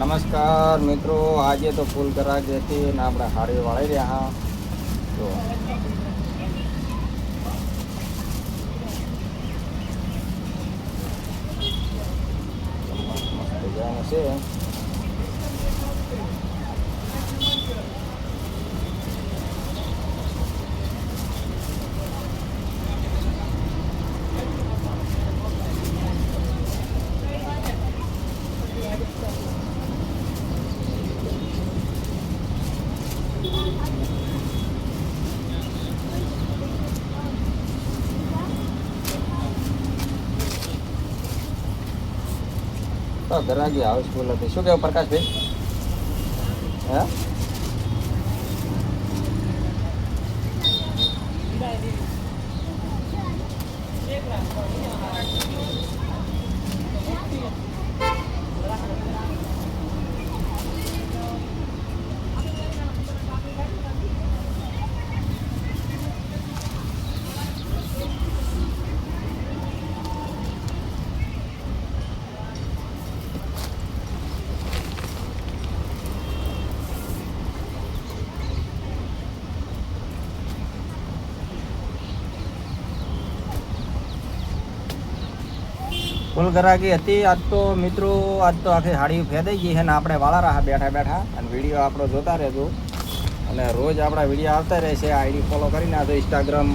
નમસ્કાર મિત્રો, આજે તો ફૂલ ગરાગ હતી ને આપણે હાડી વાળી રહ્યા. તો મસ્ત જવાનું છે. તો ગરાગી હાઉસફુલ હતી. શું કહેવું પ્રકાશભાઈ? હે ફૂલ ગરાગી હતી આજ તો મિત્રો. આજ તો આખી હાડી ફેદાઈ ગઈ છે ને આપણે વાળા રહ્યા બેઠા બેઠા. અને વિડીયો આપણો જોતા રહેજો. અને રોજ આપણા વિડીયો આવતા રહેશે. આઈડી ફોલો કરી નાખજો. ઇન્સ્ટાગ્રામ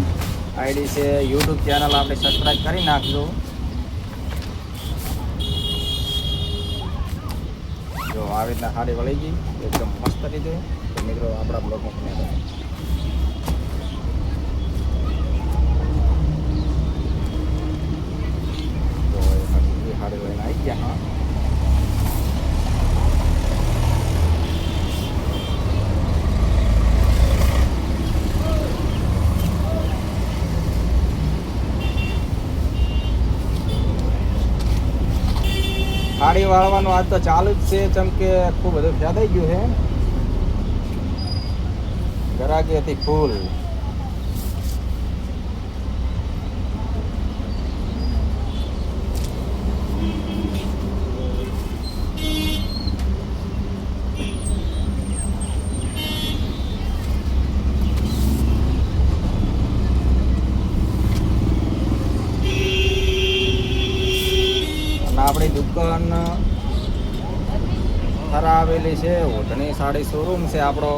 આઈડી છે, યુટ્યુબ ચેનલ આપણે સબસ્ક્રાઈબ કરી નાખજો. જો આવી રીતના હાડી વળી ગઈ એકદમ મસ્ત રીતે. તો મિત્રો આપણા બ્લોગમાં બન્યા રહો. હાડી લઈને આવી ગયા. હા, હાડી વાળવાનું આજ તો ચાલુ જ છે. જેમ કે ખૂબ બધું ફેદાઈ ગયું છે. ગરાગી હતી ફૂલ. આપણી દુકાન ખરા આવેલી છે. ઓઢણી સાડી શોરૂમ છે આપણો.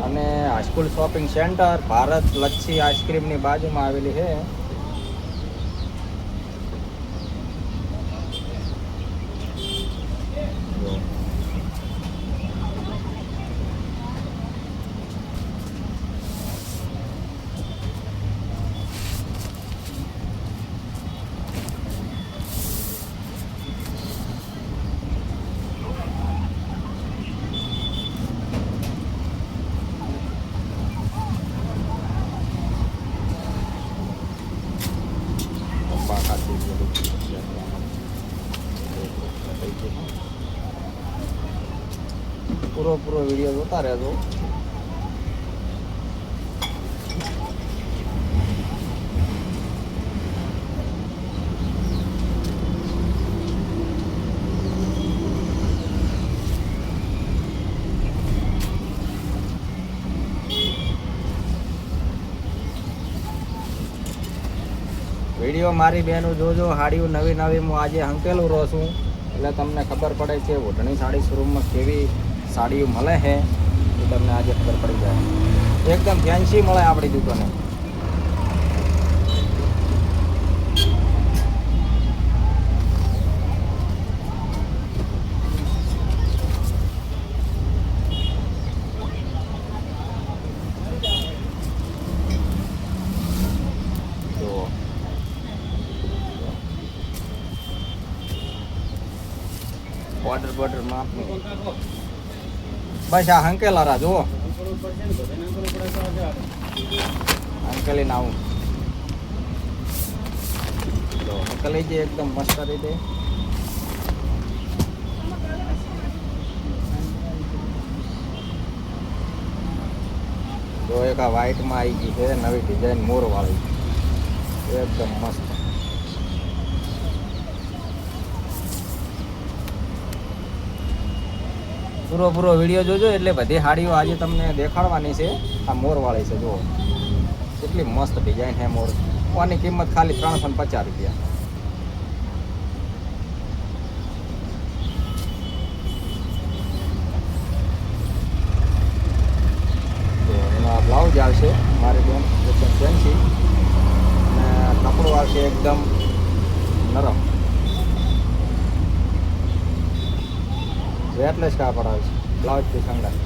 અને હાઈસ્કૂલ શોપિંગ સેન્ટર ભારત લચ્છી આઈસ્ક્રીમની બાજુમાં આવેલી છે. પૂરો વિડીયો જોતા રહેજો. વિડીયો મારી બહેનો જોજો. હાડીઓ નવી નવી હું આજે હંકેલું રહું છું એટલે તમને ખબર પડે છે ઓઢણી સાડી શોરૂમમાં કેવી સાડીઓ મળે છે. એ તમને આજે ખબર પડી જાય. એકદમ ફેન્સી મળે આપણી દુકાને. બોર્ડર માં બસ આ હંકેલા જુઓ. હંકેલી ને આવું તો હંકેલી જે એકદમ મસ્ત રીતે. જો એક આ વ્હાઈટમાં આવી ગઈ છે નવી ડિઝાઇન મોર વાળી. એકદમ મસ્ત. પૂરો વિડીયો જોજો એટલે બધી સાડીઓ આજે તમને દેખાડવાની છે. આ મોરવાળી છે જુઓ, કેટલી મસ્ત ડિઝાઇન છે મોર. આની કિંમત ખાલી 350 રૂપિયા. તો એનો આ બ્લાઉઝ આવશે મારી બેન એકદમ ફેન્સી, અને કપડું આવશે એકદમ નરમ, વેટલેસ કાપડ આવશે બ્લાઉઝથી સંગાથ.